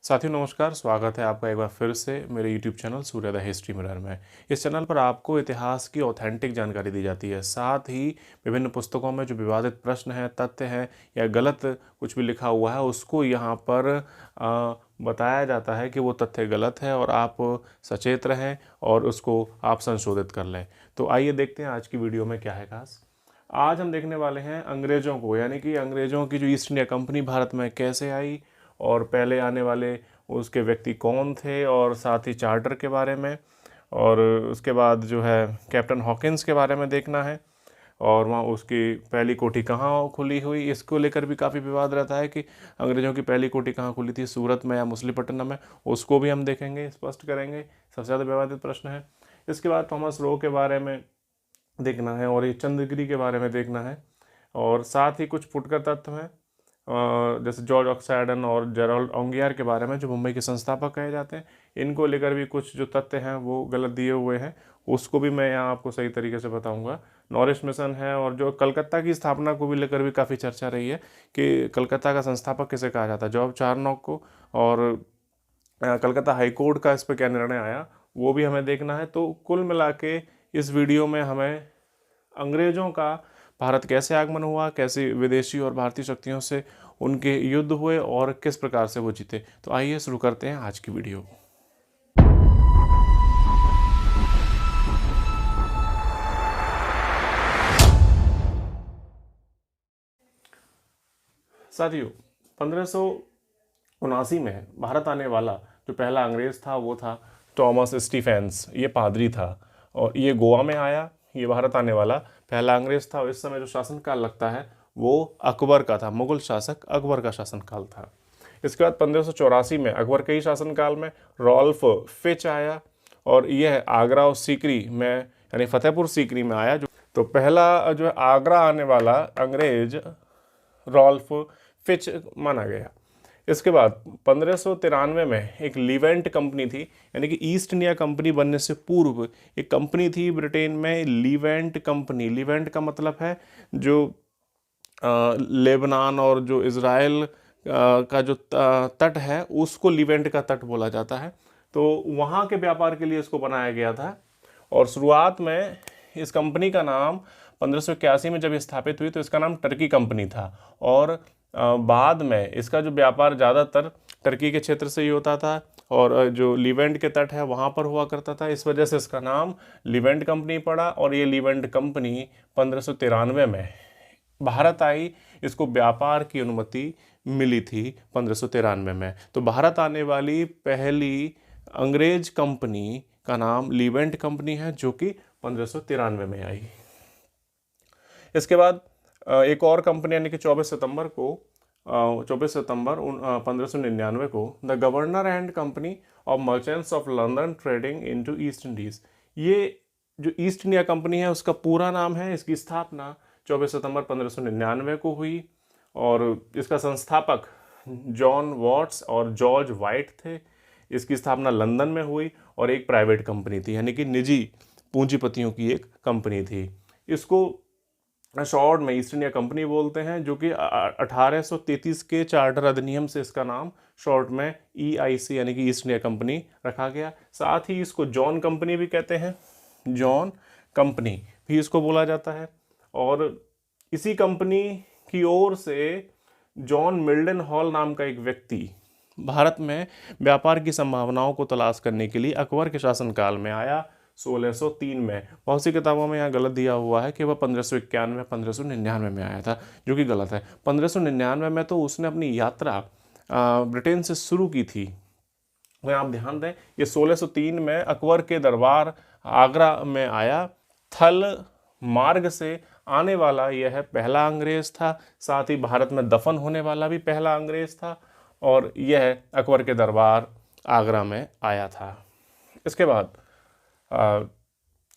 साथियों नमस्कार, स्वागत है आपका एक बार फिर से मेरे YouTube चैनल सूर्योदय हिस्ट्री मिरर में। इस चैनल पर आपको इतिहास की ऑथेंटिक जानकारी दी जाती है। साथ ही विभिन्न पुस्तकों में जो विवादित प्रश्न हैं, तथ्य हैं या गलत कुछ भी लिखा हुआ है उसको यहाँ पर बताया जाता है कि वो तथ्य गलत है और आप सचेत रहें और उसको आप संशोधित कर लें। तो आइए देखते हैं आज की वीडियो में क्या है खास। आज हम देखने वाले हैं अंग्रेज़ों को, यानी कि अंग्रेज़ों की जो ईस्ट इंडिया कंपनी भारत में कैसे आई और पहले आने वाले उसके व्यक्ति कौन थे और साथ ही चार्टर के बारे में, और उसके बाद जो है कैप्टन हॉकिंस के बारे में देखना है। और वहाँ उसकी पहली कोठी कहाँ खुली हुई, इसको लेकर भी काफ़ी विवाद रहता है कि अंग्रेज़ों की पहली कोठी कहाँ खुली थी, सूरत में या मछलीपट्टनम में। उसको भी हम देखेंगे, स्पष्ट करेंगे। सबसे ज़्यादा विवादित प्रश्न है। इसके बाद थॉमस रो के बारे में देखना है और ये चंद्रगिरी के बारे में देखना है। और साथ ही कुछ फुटकर तत्व हैं, जैसे जॉर्ज ऑक्सैडन और जेराल्ड ओंगियार के बारे में, जो मुंबई के संस्थापक कहे जाते हैं। इनको लेकर भी कुछ जो तथ्य हैं वो गलत दिए हुए हैं, उसको भी मैं यहाँ आपको सही तरीके से बताऊंगा। नॉरिस मिशन है, और जो कलकत्ता की स्थापना को भी लेकर भी काफ़ी चर्चा रही है कि कलकत्ता का संस्थापक किसे कहा जाता है, जॉर्ज चारनॉक को। और कलकत्ता हाई कोर्ट का इस पर क्या निर्णय आया, वो भी हमें देखना है। तो कुल मिला के इस वीडियो में हमें अंग्रेज़ों का भारत कैसे आगमन हुआ, कैसे विदेशी और भारतीय शक्तियों से उनके युद्ध हुए और किस प्रकार से वो जीते। तो आइए शुरू करते हैं आज की वीडियो। साथियों, 1579 में भारत आने वाला जो पहला अंग्रेज़ था वो था टॉमस स्टीफेंस। ये पादरी था और ये गोवा में आया। ये भारत आने वाला पहला अंग्रेज़ था। और इस समय जो शासनकाल लगता है वो अकबर का था, मुगल शासक अकबर का शासनकाल था। इसके बाद 1584 में अकबर के ही शासनकाल में रॉल्फ फिच आया और यह आगरा और सीकरी में, यानी फतेहपुर सीकरी में आया। तो पहला जो है आगरा आने वाला अंग्रेज रॉल्फ फिच माना गया। इसके बाद 1593 में एक लीवेंट कंपनी थी, यानी कि ईस्ट इंडिया कंपनी बनने से पूर्व एक कंपनी थी ब्रिटेन में, लीवेंट कंपनी। लीवेंट का मतलब है जो लेबनान और जो इज़राइल का जो तट है उसको लीवेंट का तट बोला जाता है। तो वहाँ के व्यापार के लिए इसको बनाया गया था। और शुरुआत में इस कंपनी का नाम 1581 में जब स्थापित हुई तो इसका नाम टर्की कंपनी था। और बाद में इसका जो व्यापार ज़्यादातर टर्की के क्षेत्र से ही होता था और जो लीवेंट के तट है वहाँ पर हुआ करता था। इस वजह से इसका नाम लीवेंट कंपनी पड़ा। और ये लीवेंट कंपनी 1593 में भारत आई। इसको व्यापार की अनुमति मिली थी 1593 में। तो भारत आने वाली पहली अंग्रेज कंपनी का नाम लीवेंट कंपनी है, जो कि 1593 में आई। इसके बाद एक और कंपनी, यानी कि 24 सितंबर 1599 को the governor and company of merchants of London trading into east Indies. ये जो ईस्ट इंडिया कंपनी है उसका पूरा नाम है। इसकी स्थापना 24 सितंबर 1599 को हुई और इसका संस्थापक जॉन वॉट्स और जॉर्ज वाइट थे। इसकी स्थापना लंदन में हुई और एक प्राइवेट कंपनी थी, यानी कि निजी पूंजीपतियों की एक कंपनी थी। इसको शॉर्ट में ईस्ट इंडिया कंपनी बोलते हैं, जो कि 1833 के चार्टर अधिनियम से इसका नाम शॉर्ट में EIC यानी कि ईस्ट इंडिया कंपनी रखा गया। साथ ही इसको जॉन कंपनी भी कहते हैं, जॉन कंपनी भी इसको बोला जाता है। और इसी कंपनी की ओर से जॉन मिल्डन हॉल नाम का एक व्यक्ति भारत में व्यापार की संभावनाओं को तलाश करने के लिए अकबर के शासनकाल में आया 1603 में। बहुत सी किताबों में यहाँ गलत दिया हुआ है कि वह 1591 1599 में आया था, जो कि गलत है। 1599 में तो उसने अपनी यात्रा ब्रिटेन से शुरू की थी। वह आप ध्यान दें, ये 1603 में अकबर के दरबार आगरा में आया। थल मार्ग से आने वाला यह पहला अंग्रेज था। साथ ही भारत में दफन होने वाला भी पहला अंग्रेज था और यह अकबर के दरबार आगरा में आया था। इसके बाद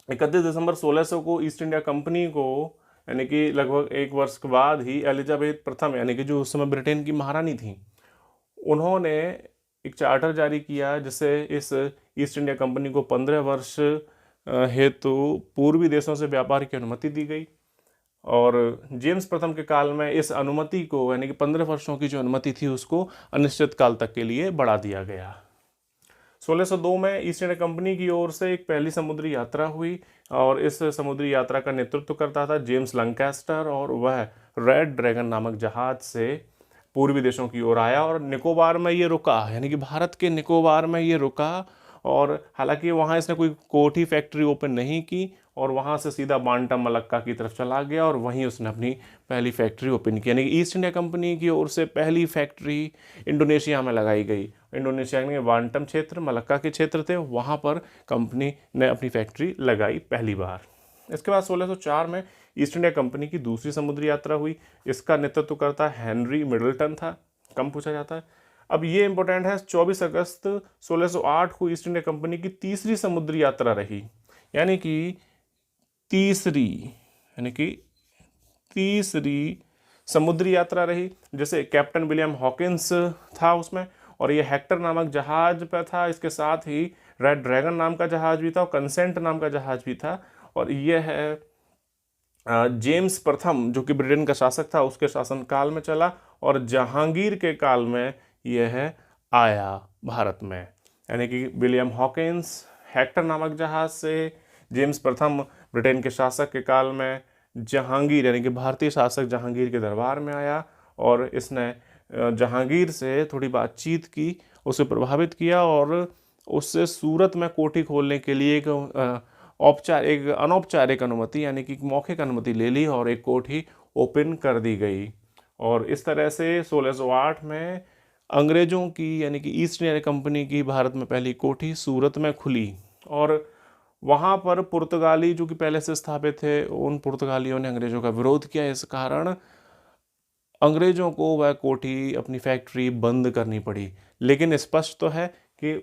31 दिसंबर 1600 को ईस्ट इंडिया कंपनी को, यानी कि लगभग एक वर्ष के बाद ही एलिजाबेथ प्रथम, यानी कि जो उस समय ब्रिटेन की महारानी थी, उन्होंने एक चार्टर जारी किया जिससे इस ईस्ट इंडिया कंपनी को 15 वर्ष हेतु पूर्वी देशों से व्यापार की अनुमति दी गई। और जेम्स प्रथम के काल में इस अनुमति को यानी कि 15 वर्षों की जो अनुमति थी उसको अनिश्चित काल तक के लिए बढ़ा दिया गया। 1602 में ईस्ट इंडिया कंपनी की ओर से एक पहली समुद्री यात्रा हुई और इस समुद्री यात्रा का नेतृत्व करता था जेम्स लंकास्टर और वह रेड ड्रैगन नामक जहाज से पूर्वी देशों की ओर आया और निकोबार में ये रुका, यानी कि भारत के निकोबार में ये रुका। और हालांकि वहाँ इसने कोई कोठी फैक्ट्री ओपन नहीं की और वहाँ से सीधा बांटा मलक्का की तरफ चला गया और वहीं उसने अपनी पहली फैक्ट्री ओपन की, यानी कि ईस्ट इंडिया कंपनी की ओर से पहली फैक्ट्री इंडोनेशिया में लगाई गई। इंडोनेशिया के बांटम क्षेत्र, मलक्का के क्षेत्र थे, वहाँ पर कंपनी ने अपनी फैक्ट्री लगाई पहली बार। इसके बाद 1604 में ईस्ट इंडिया कंपनी की दूसरी समुद्री यात्रा हुई। इसका नेतृत्व करता हेनरी मिडल्टन था, कम पूछा जाता है। अब ये इंपॉर्टेंट है, 24 अगस्त 1608 को ईस्ट इंडिया कंपनी की तीसरी समुद्री यात्रा रही, यानी कि तीसरी समुद्री यात्रा रही, जैसे कैप्टन विलियम हॉकिंस था उसमें, और ये हेक्टर नामक जहाज पर था। इसके साथ ही रेड ड्रैगन नाम का जहाज भी था और कंसेंट नाम का जहाज भी था। और यह है जेम्स प्रथम जो कि ब्रिटेन का शासक था उसके शासनकाल में चला और जहांगीर के काल में यह आया भारत में, यानी कि विलियम हॉकिंस हेक्टर नामक जहाज से, जेम्स प्रथम ब्रिटेन के शासक के काल में, जहांगीर यानी कि भारतीय शासक जहांगीर के दरबार में आया और इसने जहांगीर से थोड़ी बातचीत की, उसे प्रभावित किया और उससे सूरत में कोठी खोलने के लिए एक अनौपचारिक अनुमति यानी कि मौखिक अनुमति ले ली और एक कोठी ओपन कर दी गई। और इस तरह से 1608 में अंग्रेज़ों की यानी कि ईस्ट इंडिया कंपनी की भारत में पहली कोठी सूरत में खुली और वहाँ पर पुर्तगाली जो कि पहले से स्थापित थे उन पुर्तगालियों ने अंग्रेज़ों का विरोध किया। इस कारण अंग्रेज़ों को वह कोठी अपनी फैक्ट्री बंद करनी पड़ी। लेकिन स्पष्ट तो है कि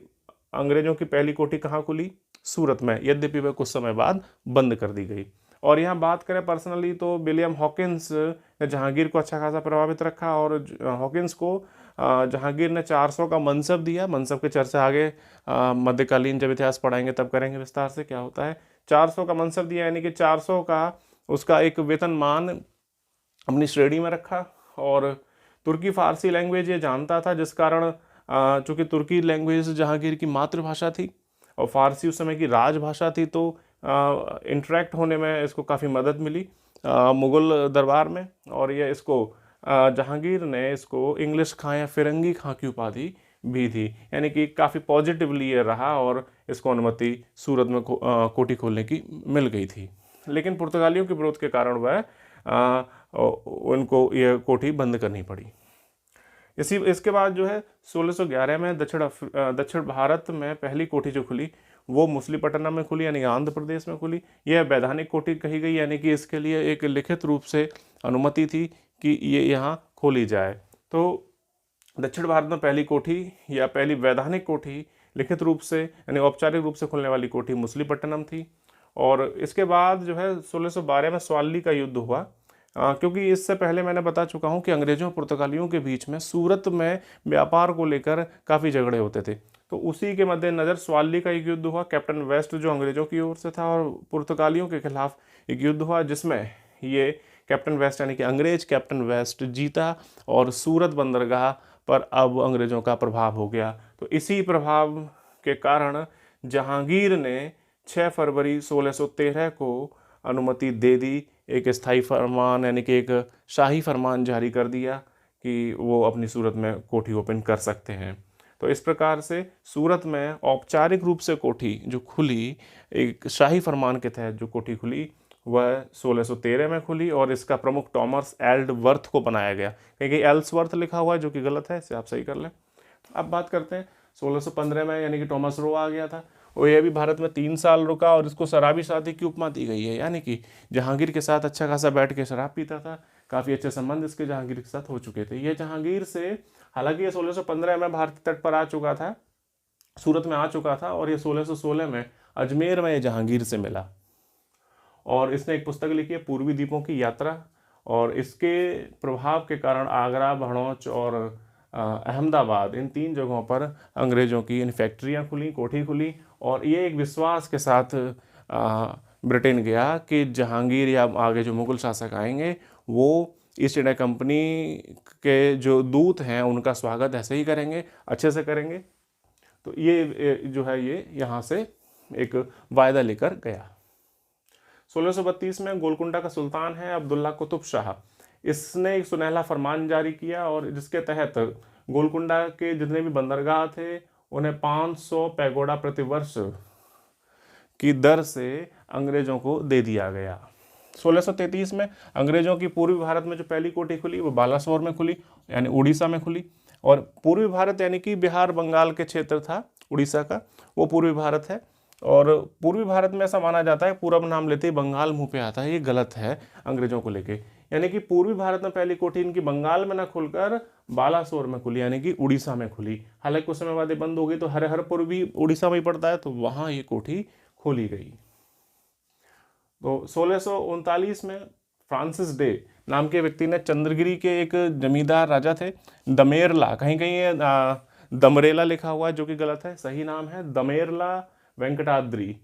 अंग्रेज़ों की पहली कोठी कहाँ खुली? सूरत में, यद्यपि वह कुछ समय बाद बंद कर दी गई। और यहाँ बात करें पर्सनली तो विलियम हॉकिंस ने जहांगीर को अच्छा खासा प्रभावित रखा और हॉकिंस को जहांगीर ने 400 का मनसब दिया। मनसब की चर्चा आगे मध्यकालीन जब इतिहास पढ़ाएंगे तब करेंगे विस्तार से क्या होता है। 400 का मनसब दिया यानी कि 400 का उसका एक वेतनमान अपनी श्रेणी में रखा। और तुर्की फारसी लैंग्वेज ये जानता था, जिस कारण चूँकि तुर्की लैंग्वेज जहांगीर की मातृभाषा थी और फारसी उस समय की राजभाषा थी, तो इंटरेक्ट होने में इसको काफ़ी मदद मिली मुग़ल दरबार में। और ये इसको जहांगीर ने इसको इंग्लिश खां या फिरंगी खां की उपाधि भी थी, यानी कि काफ़ी पॉजिटिवली ये रहा और इसको अनुमति सूरत में कोठी खोलने की मिल गई थी। लेकिन पुर्तगालियों के विरोध के कारण वह उनको ये कोठी बंद करनी पड़ी। इसके बाद जो है 1611 में दक्षिण भारत में पहली कोठी जो खुली वो मछलीपट्टनम में खुली, यानी आंध्र प्रदेश में खुली। यह वैधानिक कोठी कही गई, यानी कि इसके लिए एक लिखित रूप से अनुमति थी कि ये यहाँ खोली जाए। तो दक्षिण भारत में पहली कोठी या पहली वैधानिक कोठी लिखित रूप से यानी औपचारिक रूप से खुलने वाली कोठी मछलीपट्टनम थी। और इसके बाद जो है 1612 में स्वाली का युद्ध हुआ, क्योंकि इससे पहले मैंने बता चुका हूँ कि अंग्रेज़ों और पुर्तगालियों के बीच में सूरत में व्यापार को लेकर काफ़ी झगड़े होते थे। तो उसी के मद्देनज़र स्वाली का एक युद्ध हुआ। कैप्टन वेस्ट जो अंग्रेज़ों की ओर से था और पुर्तगालियों के खिलाफ एक युद्ध हुआ, जिसमें ये कैप्टन वेस्ट यानी कि अंग्रेज कैप्टन वेस्ट जीता और सूरत बंदरगाह पर अब अंग्रेज़ों का प्रभाव हो गया। तो इसी प्रभाव के कारण जहांगीर ने 6 फरवरी 1613 को अनुमति दे दी, एक स्थायी फरमान यानी कि एक शाही फरमान जारी कर दिया कि वो अपनी सूरत में कोठी ओपन कर सकते हैं। तो इस प्रकार से सूरत में औपचारिक रूप से कोठी जो खुली, एक शाही फरमान के तहत जो कोठी खुली वह 1613 में खुली और इसका प्रमुख टॉमस एल्डवर्थ को बनाया गया। क्योंकि एल्सवर्थ लिखा हुआ है जो कि गलत है, इसे आप सही कर लें। अब बात करते हैं 1615 में, यानी कि टॉमस रो आ गया था और यह भी भारत में 3 साल रुका और इसको शराबी शादी की उपमा दी गई है, यानी कि जहांगीर के साथ अच्छा खासा बैठ के शराब पीता था। काफ़ी अच्छे संबंध इसके जहांगीर के साथ हो चुके थे। ये जहांगीर से, हालांकि ये 1615 में भारतीय तट पर आ चुका था, सूरत में आ चुका था और ये 1616 में अजमेर में ये जहांगीर से मिला। और इसने एक पुस्तक लिखी है पूर्वी द्वीपों की यात्रा, और इसके प्रभाव के कारण आगरा, भड़ौच और अहमदाबाद इन 3 जगहों पर अंग्रेज़ों की इन फैक्ट्रियाँ खुली, कोठी खुली। और ये एक विश्वास के साथ ब्रिटेन गया कि जहांगीर या आगे जो मुग़ल शासक आएंगे वो ईस्ट इंडिया कंपनी के जो दूत हैं उनका स्वागत ऐसे ही करेंगे, अच्छे से करेंगे। तो ये जो है ये यहाँ से एक वायदा लेकर गया। 1632 में गोलकुंडा का सुल्तान है अब्दुल्ला कुतुब शाह, इसने एक सुनहला फरमान जारी किया और जिसके तहत गोलकुंडा के जितने भी बंदरगाह थे उन्हें 500 पैगोडा प्रतिवर्ष की दर से अंग्रेजों को दे दिया गया। 1633 में अंग्रेजों की पूर्वी भारत में जो पहली कोठी खुली वो बालासोर में खुली, यानी उड़ीसा में खुली। और पूर्वी भारत यानी कि बिहार बंगाल के क्षेत्र था उड़ीसा का, वो पूर्वी भारत है। और पूर्वी भारत में ऐसा माना जाता है, पूरब नाम लेते ही बंगाल मुंह पे आता है, ये गलत है अंग्रेजों को लेके। यानी कि पूर्वी भारत में पहली कोठी इनकी बंगाल में ना खुलकर बालासोर में खुली, यानी कि उड़ीसा में खुली। हालांकि कुछ समय बाद ये बंद हो गई, तो हरिहरपुर भी उड़ीसा में ही पड़ता है, तो वहाँ ये कोठी खोली गई। तो 1639 में फ्रांसिस डे नाम के व्यक्ति ने चंद्रगिरी के एक जमींदार राजा थे दमेरला, कहीं कहीं दमरेला लिखा हुआ है जो कि गलत है, सही नाम है दमेरला वेंकटाद्री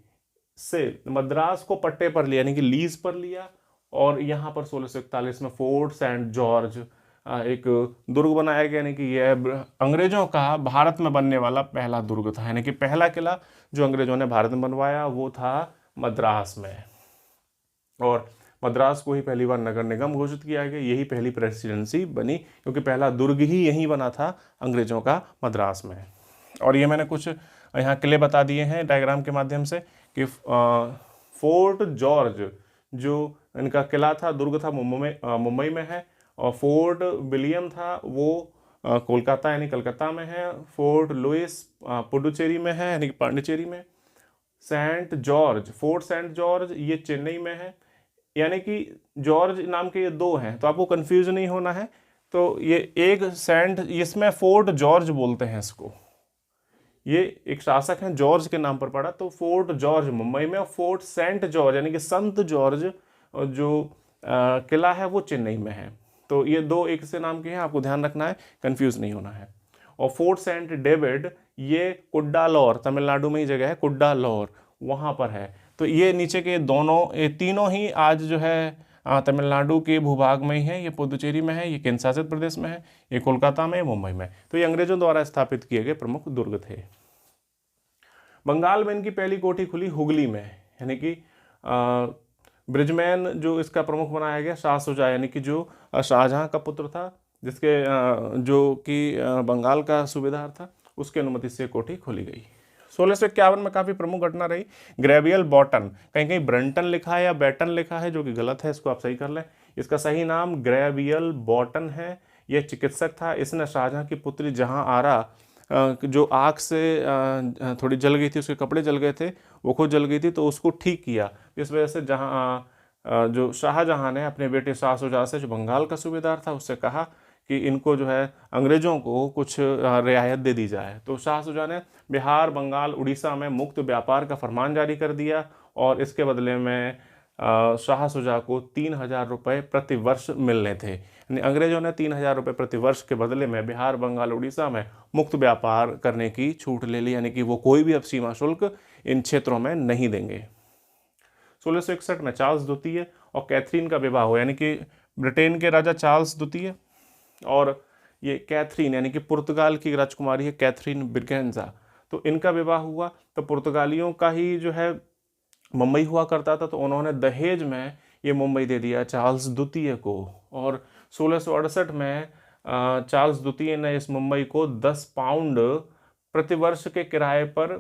से मद्रास को पट्टे पर लिया, यानी कि लीज पर लिया। और यहाँ पर 1641 में फोर्ट सेंट जॉर्ज एक दुर्ग बनाया गया, यानी कि यह अंग्रेजों का भारत में बनने वाला पहला दुर्ग था। यानी कि पहला किला जो अंग्रेजों ने भारत में बनवाया वो था मद्रास में, और मद्रास को ही पहली बार नगर निगम घोषित किया गया। यही पहली प्रेसिडेंसी बनी क्योंकि पहला दुर्ग ही यहीं बना था अंग्रेजों का, मद्रास में। और ये मैंने कुछ यहाँ किले बता दिए हैं डायग्राम के माध्यम से कि फोर्ट जॉर्ज जो इनका किला था, दुर्ग था, मुंबई में है। और फोर्ट विलियम था वो कोलकाता यानी कलकत्ता में है। फोर्ट लुइस पुडुचेरी में है यानी कि पांडिचेरी में। फोर्ट सेंट जॉर्ज ये चेन्नई में है। यानी कि जॉर्ज नाम के ये दो हैं, तो आपको कंफ्यूज नहीं होना है। तो ये एक सेंट, इसमें फोर्ट जॉर्ज बोलते हैं इसको, ये एक शासक हैं जॉर्ज के नाम पर पड़ा, तो फोर्ट जॉर्ज मुंबई में, और फोर्ट सेंट जॉर्ज यानी कि संत जॉर्ज जो किला है वो चेन्नई में है। तो ये दो एक से नाम के हैं, आपको ध्यान रखना है, कंफ्यूज नहीं होना है। और फोर्ट सेंट डेविड ये कुड्डालोर, तमिलनाडु में ही जगह है कुड्डालोर, वहाँ पर है। तो ये नीचे के दोनों, ये तीनों ही आज जो है तमिलनाडु के भूभाग में ही है। ये पुदुचेरी में है, ये केंद्र शासित प्रदेश में है, ये कोलकाता में, मुंबई में। तो ये अंग्रेजों द्वारा स्थापित किए गए प्रमुख दुर्ग थे। बंगाल में इनकी पहली कोठी खुली हुगली में, यानी कि ब्रिजमैन जो इसका प्रमुख बनाया गया, शाह शुजा यानी कि जो शाहजहां का पुत्र था, जिसके जो कि बंगाल का सूबेदार था, उसकी अनुमति से कोठी खोली गई। 1651 में काफ़ी प्रमुख घटना रही ग्रेवियल बॉटन, कहीं कहीं ब्रंटन लिखा है या बैटन लिखा है जो कि गलत है, इसको आप सही कर लें। इसका सही नाम ग्रेवियल बॉटन है। यह चिकित्सक था, इसने शाहजहां की पुत्री जहां आरा जो आग से थोड़ी जल गई थी, उसके कपड़े जल गए थे, वो खुद जल गई थी, तो उसको ठीक किया। इस वजह से जो शाहजहां ने अपने बेटे शाह शुजा से, जो बंगाल का सूबेदार था, उससे कहा कि इनको जो है अंग्रेजों को कुछ रियायत दे दी जाए। तो शाह शुजा ने बिहार, बंगाल, उड़ीसा में मुक्त व्यापार का फरमान जारी कर दिया, और इसके बदले में शाह शुजा को 3000 रुपये प्रति वर्ष मिलने थे। यानी अंग्रेजों ने 3000 रुपये प्रति वर्ष के बदले में बिहार, बंगाल, उड़ीसा में मुक्त व्यापार करने की छूट ले ली, यानी कि वो कोई भी अब सीमा शुल्क इन क्षेत्रों में नहीं देंगे। 1661 में चार्ल्स द्वितीय और कैथरीन का विवाह हुआ, यानी कि ब्रिटेन के राजा चार्ल्स द्वितीय और ये कैथरीन यानी कि पुर्तगाल की राजकुमारी है कैथरीन ब्रिगेंजा, तो इनका विवाह हुआ। तो पुर्तगालियों का ही जो है मुंबई हुआ करता था, तो उन्होंने दहेज में ये मुंबई दे दिया चार्ल्स द्वितीय को। और 1668 में चार्ल्स द्वितीय ने इस मुंबई को 10 पाउंड प्रतिवर्ष के किराए पर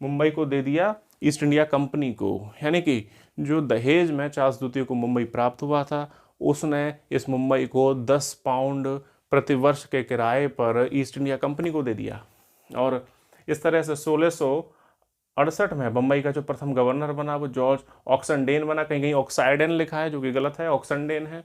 मुंबई को दे दिया ईस्ट इंडिया कंपनी को। यानी कि जो दहेज में चार्ल्स द्वितीय को मुंबई प्राप्त हुआ था, उसने इस मुंबई को 10 पाउंड प्रतिवर्ष के किराए पर ईस्ट इंडिया कंपनी को दे दिया। और इस तरह से 1668 में बम्बई का जो प्रथम गवर्नर बना वो जॉर्ज ऑक्सनडेन बना, कहीं कहीं ऑक्साइडेन लिखा है जो कि गलत है, ऑक्सनडेन है।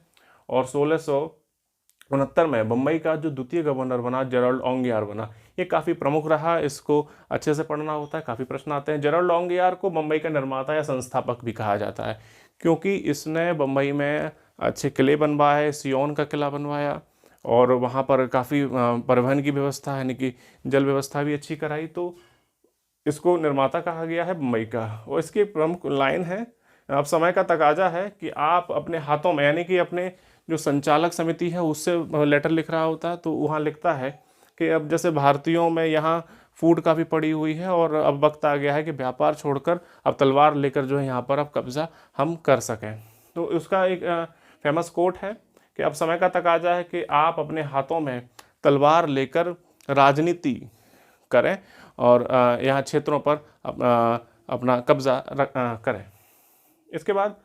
और 1669 में बम्बई का जो द्वितीय गवर्नर बना जेराल्ड ओंगियार बना। ये काफ़ी प्रमुख रहा, इसको अच्छे से पढ़ना होता है, काफ़ी प्रश्न आते हैं। जेराल्ड ओंगियार को बम्बई का निर्माता या संस्थापक भी कहा जाता है, क्योंकि इसने बम्बई में अच्छे किले बनवाए, सियोन का किला बनवाया, और वहाँ पर काफ़ी परिवहन की व्यवस्था यानी कि जल व्यवस्था भी अच्छी कराई, तो इसको निर्माता कहा गया है बम्बई का। और इसकी प्रमुख लाइन है अब समय का तकाजा है कि आप अपने हाथों में, यानी कि अपने जो संचालक समिति है उससे लेटर लिख रहा होता है, तो वहाँ लिखता है कि अब जैसे भारतीयों में यहाँ फूड काफ़ी पड़ी हुई है और अब वक्त आ गया है कि व्यापार छोड़कर अब तलवार लेकर जो है यहाँ पर अब कब्जा हम कर सकें। तो उसका एक फेमस कोट है कि अब समय का तकाजा है कि आप अपने हाथों में तलवार लेकर राजनीति करें और यहाँ क्षेत्रों पर अपना कब्जा करें। इसके बाद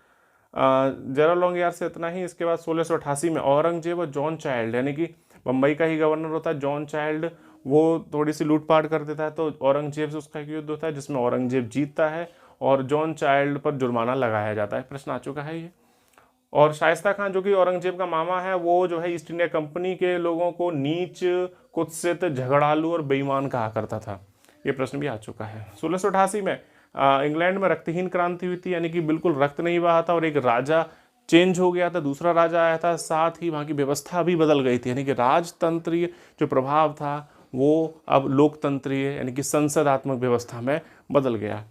जरा लॉन्ग यार से इतना ही। इसके बाद 1688 में औरंगजेब और जॉन चाइल्ड, यानी कि बम्बई का ही गवर्नर होता है जॉन चाइल्ड, वो थोड़ी सी लूटपाट कर देता है, तो औरंगजेब से उसका एक युद्ध होता है जिसमें औरंगजेब जीतता है और जॉन चाइल्ड पर जुर्माना लगाया जाता है। प्रश्न आ चुका है ये। और शाइस्ता खान जो कि औरंगजेब का मामा है, वो जो है ईस्ट इंडिया कंपनी के लोगों को नीच, कुत्सित, झगड़ालू और बेईमान कहा करता था। ये प्रश्न भी आ चुका है। 1688 में इंग्लैंड में रक्तहीन क्रांति हुई थी, यानी कि बिल्कुल रक्त नहीं बहा था और एक राजा चेंज हो गया था, दूसरा राजा आया था, साथ ही वहाँ की व्यवस्था भी बदल गई थी, यानी कि राजतंत्रीय जो प्रभाव था वो अब लोकतंत्रीय यानी कि संसदात्मक व्यवस्था में बदल गया।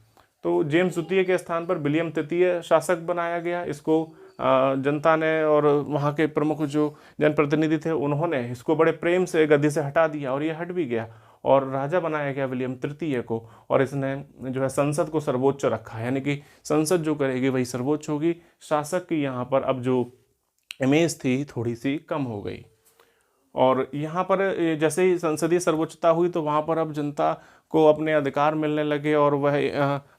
तो जेम्स द्वितीय के स्थान पर विलियम तृतीय शासक बनाया गया। इसको जनता ने और वहाँ के प्रमुख जो जनप्रतिनिधि थे उन्होंने इसको बड़े प्रेम से गद्दी से हटा दिया और ये हट भी गया और राजा बनाया गया विलियम तृतीय को। और इसने जो है संसद को सर्वोच्च रखा, यानी कि संसद जो करेगी वही सर्वोच्च होगी। शासक की यहाँ पर अब जो इमेज थी थोड़ी सी कम हो गई। और यहाँ पर जैसे ही संसदीय सर्वोच्चता हुई तो वहाँ पर अब जनता को अपने अधिकार मिलने लगे और वह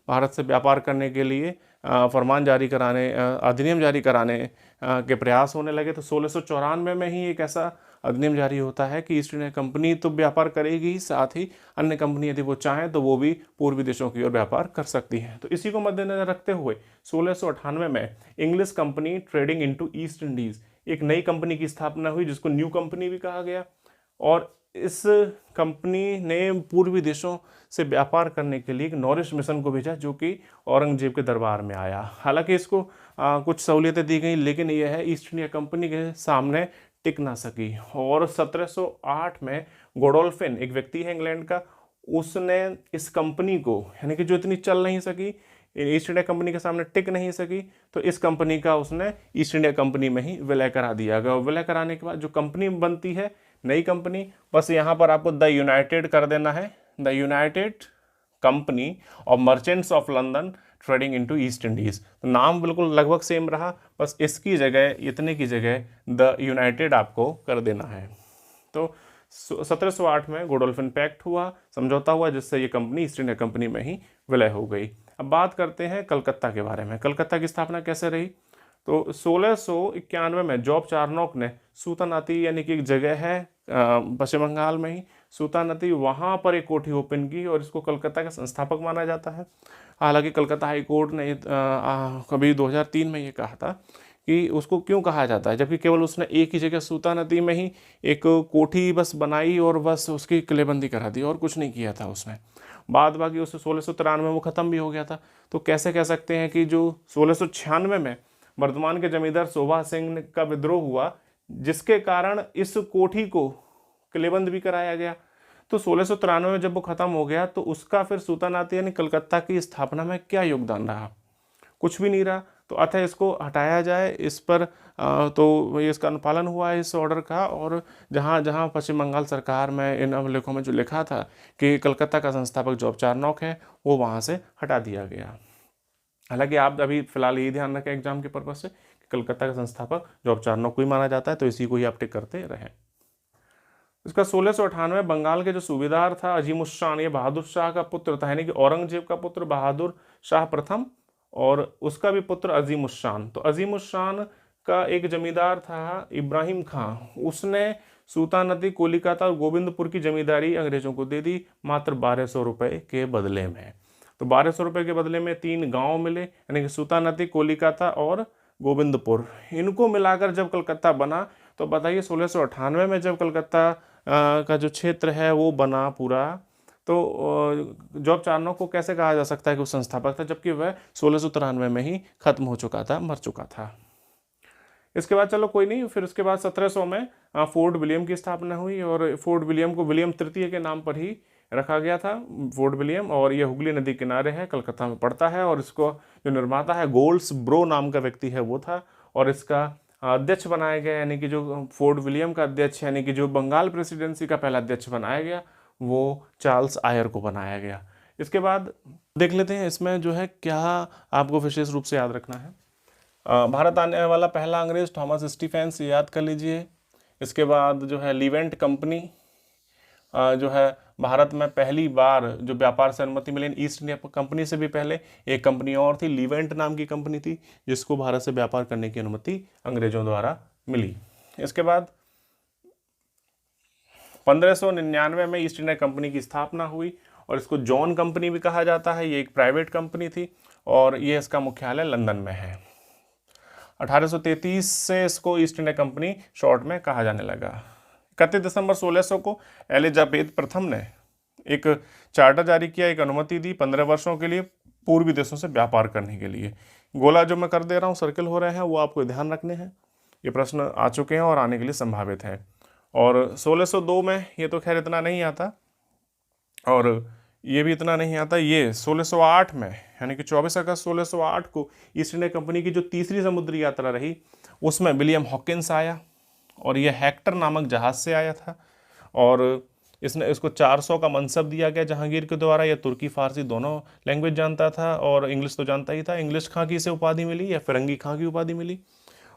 भारत से व्यापार करने के लिए फरमान जारी कराने, अधिनियम जारी कराने के प्रयास होने लगे। तो 1694 में ही एक ऐसा अधिनियम जारी होता है कि ईस्ट इंडिया कंपनी तो व्यापार करेगी ही, साथ ही अन्य कंपनी यदि वो चाहें तो वो भी पूर्वी देशों की ओर व्यापार कर सकती हैं। तो इसी को मद्देनजर रखते हुए 1698 में English company trading into east Indies, एक नई कंपनी की स्थापना हुई जिसको न्यू कंपनी भी कहा गया। और इस कंपनी ने पूर्वी देशों से व्यापार करने के लिए एक नॉरिश मिशन को भेजा जो कि औरंगजेब के दरबार में आया। हालांकि इसको कुछ सहूलियतें दी गई, लेकिन यह है ईस्ट इंडिया कंपनी के सामने टिक ना सकी। और 1708 में गोडोल्फिन, एक व्यक्ति है इंग्लैंड का, उसने इस कंपनी को, यानी कि जो इतनी चल नहीं सकी, ईस्ट इंडिया कंपनी के सामने टिक नहीं सकी, तो इस कंपनी का उसने ईस्ट इंडिया कंपनी में ही विलय करा दिया गया। विलय कराने के बाद जो कंपनी बनती है नई कंपनी, बस यहाँ पर आपको द यूनाइटेड कर देना है, the United company of merchants of London trading into east Indies. तो नाम बिल्कुल लगभग सेम रहा, बस इसकी जगह, इतने की जगह द यूनाइटेड आपको कर देना है। तो 1708 में गोडोल्फिन पैक्ट हुआ, समझौता हुआ, जिससे ये कंपनी ईस्ट इंडिया कंपनी में ही विलय हो गई। अब बात करते हैं कलकत्ता के बारे में। कलकत्ता की स्थापना कैसे रही? तो 1691 में जॉब चार्नोक ने सूतानती, यानी कि एक जगह है पश्चिम बंगाल में ही सूतानती, वहाँ पर एक कोठी ओपन की और इसको कलकत्ता का संस्थापक माना जाता है। हालांकि कलकत्ता हाई कोर्ट ने कभी 2003 में ये कहा था कि उसको क्यों कहा जाता है, जबकि केवल उसने एक ही जगह सूतानती में ही एक कोठी बस बनाई और बस उसकी किलेबंदी करा दी और कुछ नहीं किया था उसने। बाद बाकी उससे 1693 में वो ख़त्म भी हो गया था। तो कैसे कह सकते हैं कि जो 1696 में वर्धमान के जमींदार शोभा सिंह का विद्रोह हुआ, जिसके कारण इस कोठी को किलेबंद भी कराया गया, तो 1693 में जब वो ख़त्म हो गया तो उसका फिर सूतानाती यानी कलकत्ता की स्थापना में क्या योगदान रहा? कुछ भी नहीं रहा। तो अतः इसको हटाया जाए, इस पर तो ये इसका अनुपालन हुआ है इस ऑर्डर का। और जहाँ जहाँ पश्चिम बंगाल सरकार में इन अभिलेखों में जो लिखा था कि कलकत्ता का संस्थापक जॉब चार्नोक है, वो वहाँ से हटा दिया गया। हालांकि आप अभी फिलहाल ये ध्यान रखें एग्जाम के पर्पज से कि कलकत्ता का संस्थापक जॉब चार्नोक को ही माना जाता है, तो इसी को ही आप टिक करते रहें। इसका 1698 बंगाल के जो सूबेदार था अजीमुशान, ये बहादुर शाह का पुत्र था, यानी कि औरंगजेब का पुत्र बहादुर शाह प्रथम और उसका भी पुत्र अजीमुशान। तो अजीमुशान का एक जमींदार था इब्राहिम खां, उसने सूतानती, कोलिकाता और गोविंदपुर की जमींदारी अंग्रेजों को दे दी मात्र 1200 रुपये के बदले में। तो 1200 रुपये के बदले में 3 गांव मिले, यानी कि सूतानती, कोलिकाता और गोविंदपुर। इनको मिलाकर जब कलकत्ता बना तो बताइए 1698 में जब कलकत्ता का जो क्षेत्र है वो बना पूरा, तो जॉब चार्नोक को कैसे कहा जा सकता है कि वो संस्थापक था, जबकि वह 1693 में ही खत्म हो चुका था, मर चुका था। इसके बाद चलो कोई नहीं, फिर उसके बाद 1700 में फोर्ट विलियम की स्थापना हुई और फोर्ट विलियम को विलियम तृतीय के नाम पर ही रखा गया था फोर्ट विलियम, और ये हुगली नदी किनारे है, कलकत्ता में पड़ता है। और इसको जो निर्माता है गोल्ड्स ब्रो नाम का व्यक्ति है वो था, और इसका अध्यक्ष बनाया गया, यानी कि जो फोर्ट विलियम का अध्यक्ष यानी कि जो बंगाल प्रेसिडेंसी का पहला अध्यक्ष बनाया गया वो चार्ल्स आयर को बनाया गया। इसके बाद देख लेते हैं इसमें जो है क्या आपको विशेष रूप से याद रखना है। भारत आने वाला पहला अंग्रेज थॉमस स्टीफेंस, याद कर लीजिए। इसके बाद जो है लीवेंट कंपनी जो है भारत में पहली बार जो व्यापार से अनुमति मिली। ईस्ट इंडिया कंपनी से भी पहले एक कंपनी और थी, लीवेंट नाम की कंपनी थी, जिसको भारत से व्यापार करने की अनुमति अंग्रेजों द्वारा मिली। इसके बाद 1599 में ईस्ट इंडिया कंपनी की स्थापना हुई, और इसको जॉन कंपनी भी कहा जाता है। ये एक प्राइवेट कंपनी थी और ये इसका मुख्यालय लंदन में है। 1833 से इसको ईस्ट इंडिया कंपनी शॉर्ट में कहा जाने लगा। 31 दिसंबर 1600 को एलिजाबेथ प्रथम ने एक चार्टर जारी किया, एक अनुमति दी 15 वर्षों के लिए पूर्वी देशों से व्यापार करने के लिए। गोला जो मैं कर दे रहा हूँ, सर्कल हो रहे हैं, वो आपको ध्यान रखने हैं। ये प्रश्न आ चुके हैं और आने के लिए संभावित हैं। और 1602 में ये तो खैर इतना नहीं आता, और ये भी इतना नहीं आता। ये 1608 में यानी कि 24 अगस्त 1608 को ईस्ट इंडिया कंपनी की जो तीसरी समुद्री यात्रा रही उसमें विलियम हॉकिंस आया, और यह हेक्टर नामक जहाज से आया था, और इसको 400 का मनसब दिया गया जहांगीर के द्वारा। यह तुर्की फारसी दोनों लैंग्वेज जानता था, और इंग्लिश तो जानता ही था। इंग्लिश खां की इसे उपाधि मिली या फिरंगी खां की उपाधि मिली।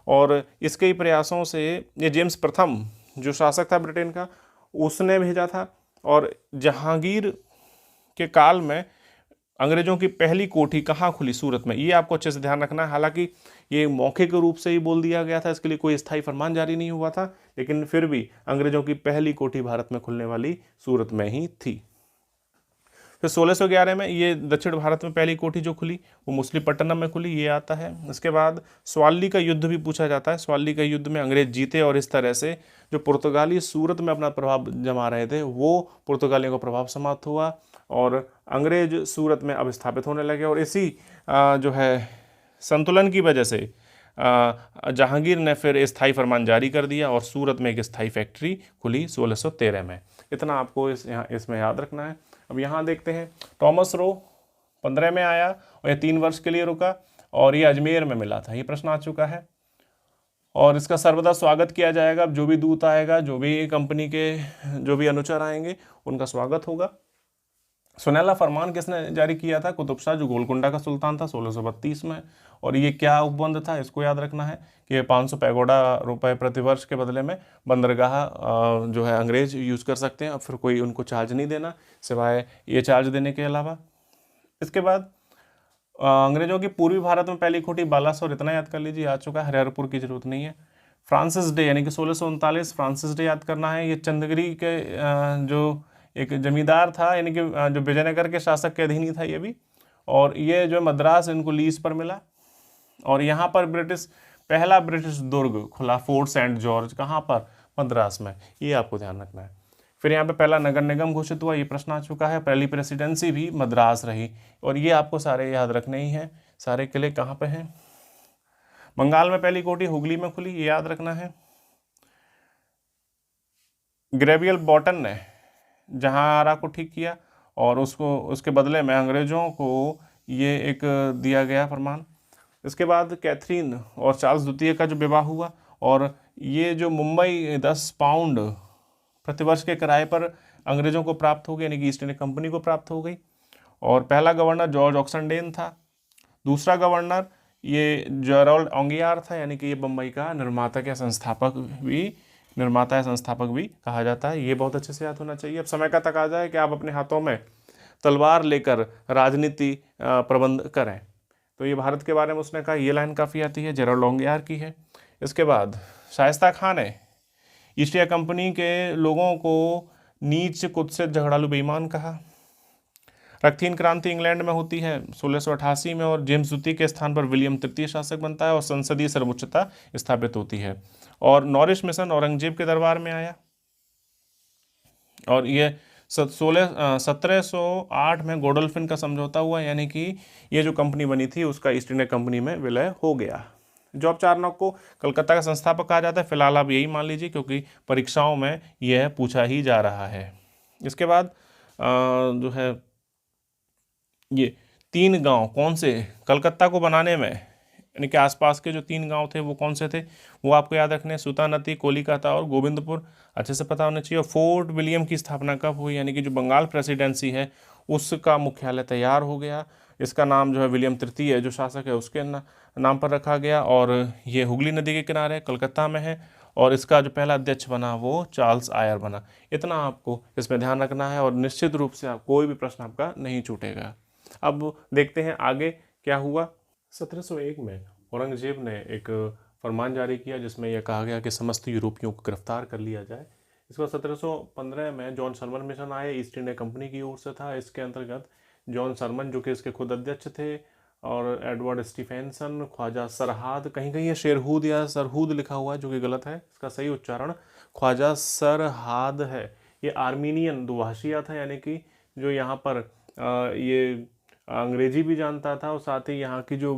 और इसके ही प्रयासों से ये जेम्स प्रथम जो शासक था ब्रिटेन का, उसने भेजा था। और जहांगीर के काल में अंग्रेजों की पहली कोठी कहाँ खुली? सूरत में। ये आपको अच्छे से ध्यान रखना है। हालांकि ये मौखिक रूप से ही बोल दिया गया था, इसके लिए कोई स्थायी फरमान जारी नहीं हुआ था, लेकिन फिर भी अंग्रेजों की पहली कोठी भारत में खुलने वाली सूरत में ही थी। फिर 1611 में ये दक्षिण भारत में पहली कोठी जो खुली वो मुसलीपट्टनम में खुली, ये आता है। इसके बाद स्वाली का युद्ध भी पूछा जाता है। स्वाली का युद्ध में अंग्रेज जीते, और इस तरह से जो पुर्तगाली सूरत में अपना प्रभाव जमा रहे थे वो पुर्तगालियों का प्रभाव समाप्त हुआ, और अंग्रेज सूरत में अब स्थापित होने लगे। और इसी जो है संतुलन की वजह से जहांगीर ने फिर स्थायी फरमान जारी कर दिया, और सूरत में एक स्थायी फैक्ट्री खुली 1613 में। इतना आपको इसमें याद रखना है। अब यहाँ देखते हैं, टॉमस रो 15 में आया, और ये 3 वर्ष के लिए रुका, और ये अजमेर में मिला था। ये प्रश्न आ चुका है, और इसका सर्वदा स्वागत किया जाएगा। जो भी दूत आएगा, जो भी कंपनी के जो भी अनुचर आएंगे, उनका स्वागत होगा। सुनहला फरमान किसने जारी किया था? कुतुब शाह, जो गोलकुंडा का सुल्तान था, 1632 में। और ये क्या उपबंध था? इसको याद रखना है कि 500 पैगोडा रुपए प्रति वर्ष के बदले में बंदरगाह जो है अंग्रेज यूज़ कर सकते हैं, और फिर कोई उनको चार्ज नहीं देना सिवाय ये चार्ज देने के अलावा। इसके बाद अंग्रेजों की पूर्वी भारत में पहली कोठी बालासोर, इतना याद कर लीजिए, आ चुका है, हरिहरपुर की जरूरत नहीं है। फ्रांसिस डे यानी कि 1639, फ्रांसिस डे याद करना है। ये चंदगिरी के जो एक जमींदार था, यानी कि जो विजयनगर के शासक के अधीन ही था ये भी, और ये जो मद्रास इनको लीज पर मिला, और यहाँ पर पहला ब्रिटिश दुर्ग खुला, फोर्ट सेंट जॉर्ज, कहाँ पर? मद्रास में। ये आपको ध्यान रखना है। फिर यहाँ पे पहला नगर निगम घोषित हुआ, ये प्रश्न आ चुका है। पहली प्रेसिडेंसी भी मद्रास रही, और ये आपको सारे याद रखने ही हैं। सारे किले कहाँ पे हैं? बंगाल में पहली कोठी हुगली में खुली, ये याद रखना है। ग्रेवियल बॉटन ने जहाँ आरा को ठीक किया, और उसके बदले में अंग्रेजों को ये एक दिया गया फरमान। इसके बाद कैथरीन और चार्ल्स द्वितीय का जो विवाह हुआ, और ये जो मुंबई 10 पाउंड प्रतिवर्ष के किराए पर अंग्रेजों को प्राप्त हो गई, यानी कि ईस्ट इंडिया कंपनी को प्राप्त हो गई। और पहला गवर्नर जॉर्ज ऑक्सनडेन था। दूसरा गवर्नर ये जेरोल्ड ओंगियार था, यानी कि ये बम्बई का निर्माता या संस्थापक भी कहा जाता है। ये बहुत अच्छे से याद होना चाहिए। अब समय का तकाजा है कि आप अपने हाथों में तलवार लेकर राजनीति प्रबंध करें। तो ये भारत के बारे में उसने कहा, ये लाइन काफ़ी आती है, जेरोल्ड ओंगियार की है। इसके बाद शाइस्ता खान ने ईस्ट इंडिया कंपनी के लोगों को नीच, कुत्सित, झगड़ालू, बेईमान कहा। रक्तहीन क्रांति इंग्लैंड में होती है 1688 में, और जेम्स द्वितीय के स्थान पर विलियम तृतीय शासक बनता है, और संसदीय सर्वोच्चता स्थापित होती है। और नॉरिश मिशन औरंगजेब के दरबार में आया, और ये 1708 में गोडोल्फिन का समझौता हुआ, यानी कि ये जो कंपनी बनी थी उसका ईस्ट इंडिया कंपनी में विलय हो गया। जॉब चार्नॉक को कलकत्ता का संस्थापक कहा जाता है। फिलहाल आप यही मान लीजिए, क्योंकि परीक्षाओं में यह पूछा ही जा रहा है। इसके बाद जो है ये 3 गांव कौन से कलकत्ता को बनाने में, यानी कि आसपास के जो 3 गांव थे वो कौन से थे, वो आपको याद रखने हैं। सुतानती, कोलिकाता और गोविंदपुर अच्छे से पता होना चाहिए। और फोर्ट विलियम की स्थापना कब हुई, यानी कि जो बंगाल प्रेसिडेंसी है उसका मुख्यालय तैयार हो गया। इसका नाम जो है विलियम तृतीय जो शासक है उसके नाम पर रखा गया। और ये हुगली नदी के किनारे कलकत्ता में है। और इसका जो पहला अध्यक्ष बना वो चार्ल्स आयर बना। इतना आपको इसमें ध्यान रखना है और निश्चित रूप से आप कोई भी प्रश्न आपका नहीं छूटेगा। अब देखते हैं आगे क्या हुआ। 1701 में औरंगजेब ने एक फरमान जारी किया जिसमें यह कहा गया कि समस्त यूरोपियों को गिरफ्तार कर लिया जाए। इसके बाद 1715 में जॉन सरमन मिशन आए, ईस्ट इंडिया कंपनी की ओर से था। इसके अंतर्गत जॉन सरमन जो कि इसके खुद अध्यक्ष थे, और एडवर्ड स्टीफेंसन, ख्वाजा सरहाद, कहीं कहीं ये शेरहूद या सरहूद लिखा हुआ है जो कि गलत है, इसका सही उच्चारण ख्वाजा सरहाद है। ये आर्मीनियन दुभाषिया था, यानी कि जो यहाँ पर ये अंग्रेजी भी जानता था और साथ ही यहाँ की जो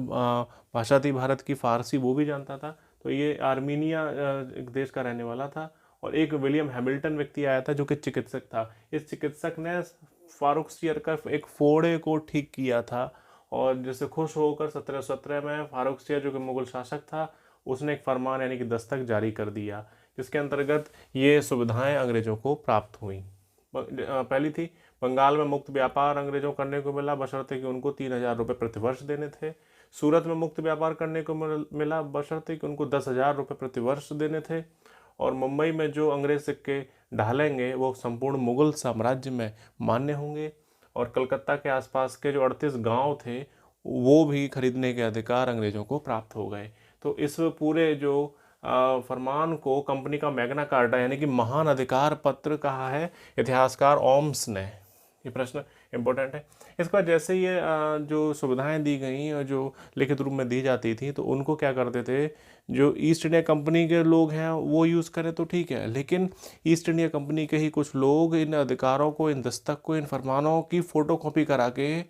भाषा थी भारत की फारसी वो भी जानता था। तो ये आर्मीनिया एक देश का रहने वाला था। और एक विलियम हैमिल्टन व्यक्ति आया था जो कि चिकित्सक था। इस चिकित्सक ने फारुखसियर का एक फोड़े को ठीक किया था, और जिससे खुश होकर 1717 में फारुखसियर जो कि मुगल शासक था उसने एक फरमान यानी कि दस्तक जारी कर दिया, जिसके अंतर्गत ये सुविधाएं अंग्रेजों को प्राप्त हुई। पहली थी बंगाल में मुक्त व्यापार अंग्रेजों करने को मिला बशर्ते कि उनको 3,000 रुपये प्रतिवर्ष देने थे। सूरत में मुक्त व्यापार करने को मिला बशर्ते कि उनको 10,000 रुपये प्रतिवर्ष देने थे। और मुंबई में जो अंग्रेज सिक्के ढालेंगे वो संपूर्ण मुगल साम्राज्य में मान्य होंगे। और कलकत्ता के आसपास के जो 38 गांव थे वो भी खरीदने के अधिकार अंग्रेजों को प्राप्त हो गए। तो इस पूरे जो फरमान को कंपनी का मैग्ना कार्टा यानी कि महान अधिकार पत्र कहा है इतिहासकार ओम्स ने। ये प्रश्न इम्पोर्टेंट है। इसके बाद जैसे ये जो सुविधाएं दी गई और जो लिखित रूप में दी जाती थी तो उनको क्या करते थे, जो ईस्ट इंडिया कंपनी के लोग हैं वो यूज़ करें तो ठीक है, लेकिन ईस्ट इंडिया कंपनी के ही कुछ लोग इन अधिकारों को, इन दस्तक को, इन फरमानों की फ़ोटो कॉपी करा के,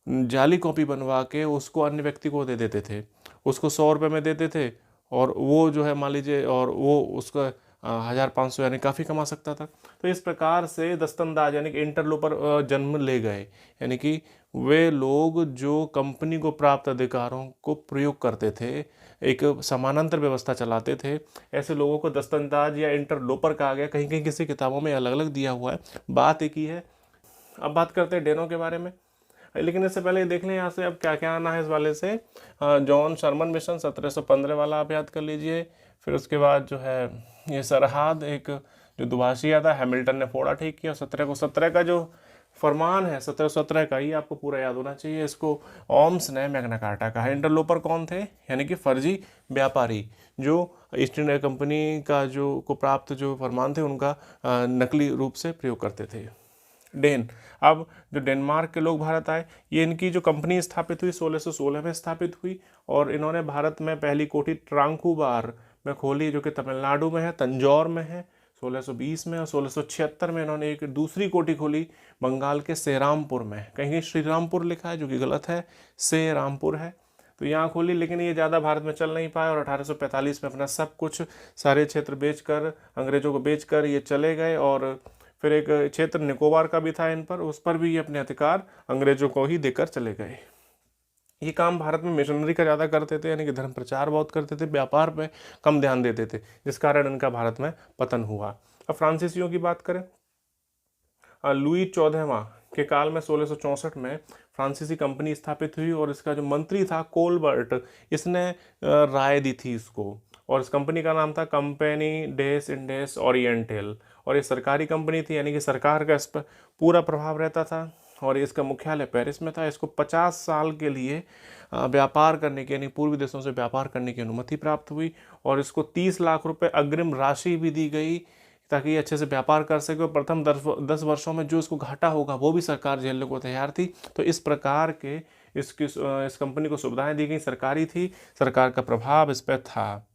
जाली कॉपी बनवा के उसको अन्य व्यक्ति को दे देते थे। उसको 100 रुपये में देते थे और वो जो है मान लीजिए, और वो उसका 1,500 यानी काफ़ी कमा सकता था। तो इस प्रकार से दस्तंदाज यानी कि इंटरलोपर जन्म ले गए, यानी कि वे लोग जो कंपनी को प्राप्त अधिकारों को प्रयोग करते थे, एक समानांतर व्यवस्था चलाते थे, ऐसे लोगों को दस्तंदाज या इंटरलोपर कहा गया। कहीं कहीं किसी किताबों में अलग अलग दिया हुआ है, बात एक ही है। अब बात करते हैं डेनों के बारे में, लेकिन इससे पहले देख लें यहाँ से अब क्या क्या आना है इस वाले से। जॉन शर्मन मिशन 1715 वाला आप याद कर लीजिए। फिर उसके बाद जो है ये सरहाद एक जो दुभाषिया था, हैमिल्टन ने फोड़ा ठीक किया। 1717 का जो फरमान है 1717 का, ये आपको पूरा याद होना चाहिए। इसको ओम्स ने मैग्ना कार्टा कहा। इंटरलोपर कौन थे, यानी कि फर्जी व्यापारी जो ईस्ट इंडिया कंपनी का जो को प्राप्त जो फरमान थे उनका नकली रूप से प्रयोग करते थे। डेन, अब जो डेनमार्क के लोग भारत आए, ये इनकी जो कंपनी स्थापित हुई 1616 में स्थापित हुई। और इन्होंने भारत में पहली कोठी ट्रांकुबार में खोली जो कि तमिलनाडु में है, तंजौर में है 1620 में। और 1676 में इन्होंने एक दूसरी कोठी खोली बंगाल के सेरामपुर में। कहीं श्रीरामपुर लिखा है जो कि गलत है, सेरामपुर है। तो यहाँ खोली, लेकिन ये ज़्यादा भारत में चल नहीं पाए और 1845 में अपना सब कुछ सारे क्षेत्र बेचकर, अंग्रेजों को बेचकर ये चले गए। और फिर एक क्षेत्र निकोबार का भी था इन पर, उस पर भी ये अपने अधिकार अंग्रेजों को ही देकर चले गए। ये काम भारत में मिशनरी का ज़्यादा करते थे, यानी कि धर्म प्रचार बहुत करते थे, व्यापार पे कम ध्यान देते थे, जिस कारण इनका भारत में पतन हुआ। अब फ्रांसीसियों की बात करें, लुई 14वां के काल में 1664 में फ्रांसीसी कंपनी स्थापित हुई। और इसका जो मंत्री था कोलबर्ट, इसने राय दी थी इसको, और इस कंपनी का नाम था कंपनी डेस इंडेस ओरिएंटल। और ये सरकारी कंपनी थी, यानी कि सरकार का इस पर पूरा प्रभाव रहता था। और इसका मुख्यालय पेरिस में था। इसको 50 साल के लिए व्यापार करने की, यानी पूर्वी देशों से व्यापार करने की अनुमति प्राप्त हुई। और इसको 30 लाख रुपए अग्रिम राशि भी दी गई ताकि ये अच्छे से व्यापार कर सके। और प्रथम 10 वर्षों में जो इसको घाटा होगा वो भी सरकार झेलने को तैयार थी। तो इस प्रकार के इस कंपनी को सुविधाएं दी गई, सरकारी थी, सरकार का प्रभाव इस पर था।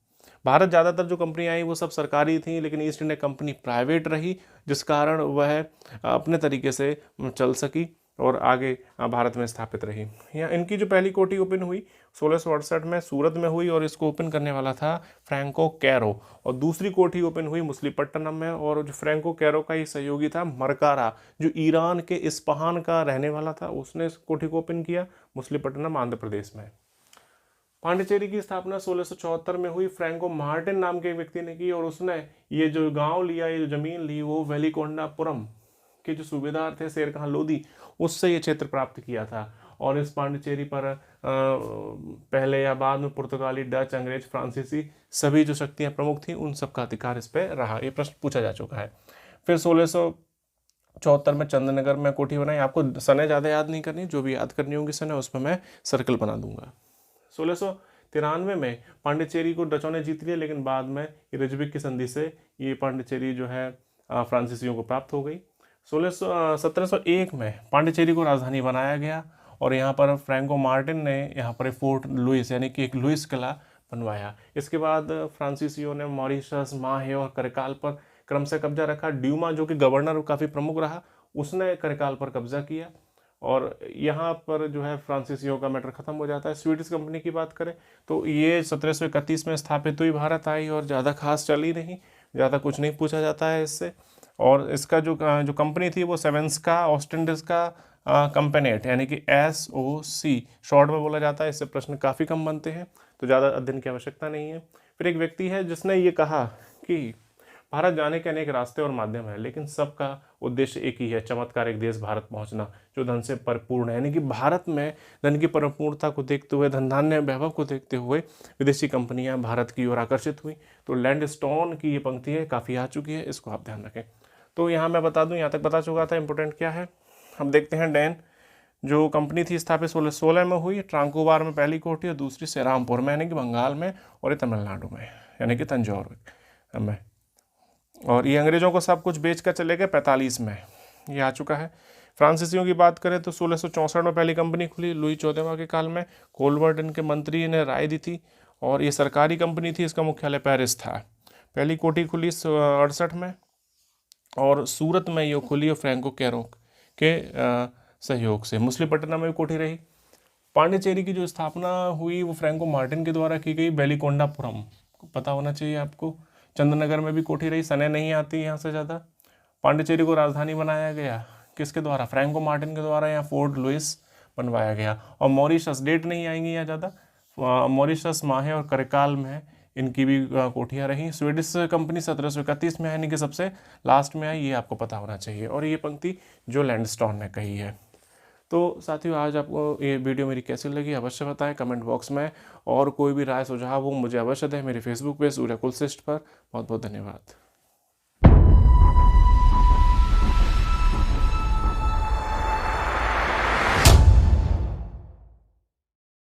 भारत ज़्यादातर जो कंपनियाँ आई वो सब सरकारी थी, लेकिन ईस्ट इंडिया कंपनी प्राइवेट रही, जिस कारण वह अपने तरीके से चल सकी। और आगे भारत में स्थापित रही। यहाँ इनकी जो पहली कोठी ओपन हुई 1668 में सूरत में हुई और इसको ओपन करने वाला था फ्रैंको कैरो। और दूसरी कोठी ओपन हुई मछलीपट्टनम में, और जो फ्रैंको कैरो का ही सहयोगी था मरकारा, जो ईरान के इस्पाहान का रहने वाला था, उसने इस कोठी को ओपन किया मछलीपट्टनम आंध्र प्रदेश में। पांडिचेरी की स्थापना 1674 में हुई, फ्रैंको मार्टिन नाम के एक व्यक्ति ने की, और उसने ये जो गांव लिया, ये जो जमीन ली, वो वेलिकोंडापुरम के जो सूबेदार थे शेर खान लोदी, उससे ये क्षेत्र प्राप्त किया था। और इस पांडिचेरी पर पहले या बाद में पुर्तगाली, डच, अंग्रेज, फ्रांसीसी सभी जो शक्तियां प्रमुख थी, उन सब का अधिकार इस पर रहा। ये प्रश्न पूछा जा चुका है। फिर 1674 में चंद्रनगर में कोठी बनाई। आपको सने ज़्यादा याद नहीं करनी, जो भी याद करनी होंगी सने उसमें मैं सर्कल बना दूंगा। 1693 में पांडिचेरी को डचों ने जीत लिया, लेकिन बाद में रिजविक की संधि से ये पांडिचेरी जो है फ्रांसीसियों को प्राप्त हो गई। 1701 में पांडिचेरी को राजधानी बनाया गया, और यहाँ पर फ्रैंको मार्टिन ने यहाँ पर फोर्ट लुइस यानी कि एक लुइस किला बनवाया। इसके बाद फ्रांसीसियों ने मॉरिशस, माहे और करकाल पर क्रम से कब्जा रखा। ड्यूमा जो कि गवर्नर काफ़ी प्रमुख रहा, उसने करकाल पर कब्जा किया, और यहाँ पर जो है फ्रांसीसियों का मैटर खत्म हो जाता है। स्वीडिश कंपनी की बात करें तो ये 1731 में स्थापित हुई, भारत आई, और ज़्यादा खास चली नहीं, ज़्यादा कुछ नहीं पूछा जाता है इससे। और इसका जो कंपनी थी वो सेवेंस्का ऑस्टिंडिस्का कंपनेट यानी कि SOC शॉर्ट में बोला जाता है। इससे प्रश्न काफ़ी कम बनते हैं, तो ज़्यादा अध्ययन की आवश्यकता नहीं है। फिर एक व्यक्ति है जिसने ये कहा कि भारत जाने के अनेक रास्ते और माध्यम है, लेकिन सबका उद्देश्य एक ही है, चमत्कारिक देश भारत पहुंचना, जो धन से परिपूर्ण है। यानी कि भारत में धन की परिपूर्णता को देखते हुए, धन धान्य वैभव को देखते हुए विदेशी कंपनियां भारत की ओर आकर्षित हुई। तो लैंडस्टोन की ये पंक्ति है, काफ़ी आ चुकी है, इसको आप ध्यान रखें। तो यहाँ मैं बता दूँ, यहाँ तक बता चुका था, इंपॉर्टेंट क्या है। हम देखते हैं डैन जो कंपनी थी स्थापित 1616 में हुई। ट्रांकोबार में पहली कोठी, और दूसरी सेरामपुर में यानी कि बंगाल में, और ये तमिलनाडु में यानी कि तंजौर में। और ये अंग्रेजों को सब कुछ बेच कर चले गए 45 में, ये आ चुका है। फ्रांसीसियों की बात करें तो 1664 में पहली कंपनी खुली, लुई 14वां के काल में। कोलवर्ट इनके मंत्री ने राय दी थी, और ये सरकारी कंपनी थी, इसका मुख्यालय पेरिस था। पहली कोठी खुली 68 में, और सूरत में ये खुली और फ्रैंको कैरो के सहयोग से। मछलीपट्टनम में भी कोठी रही। पांडिचेरी की जो स्थापना हुई वो फ्रैंको मार्टिन के द्वारा की गई, वेलिकोंडापुरम पता होना चाहिए आपको। चंद्रनगर में भी कोठी रही, सने नहीं आती यहाँ से ज़्यादा। पांडिचेरी को राजधानी बनाया गया किसके द्वारा, फ्रैंको मार्टिन के द्वारा। यहाँ फोर्ट लुइस बनवाया गया। और मॉरिशस, डेट नहीं आएंगी यहाँ ज़्यादा, मॉरिशस, माहे और करकाल में इनकी भी कोठियाँ रहीं। स्वीडिश कंपनी 1731 में यानी कि सबसे लास्ट में आई, ये आपको पता होना चाहिए। और ये पंक्ति जो लैंडस्टोन ने कही है। तो साथियों, आज आपको ये वीडियो मेरी कैसी लगी अवश्य बताएं कमेंट बॉक्स में, और कोई भी राय सुझाव हो मुझे अवश्य दें मेरे फेसबुक पे सूर्य कुलश्रेष्ठ पर। बहुत बहुत धन्यवाद।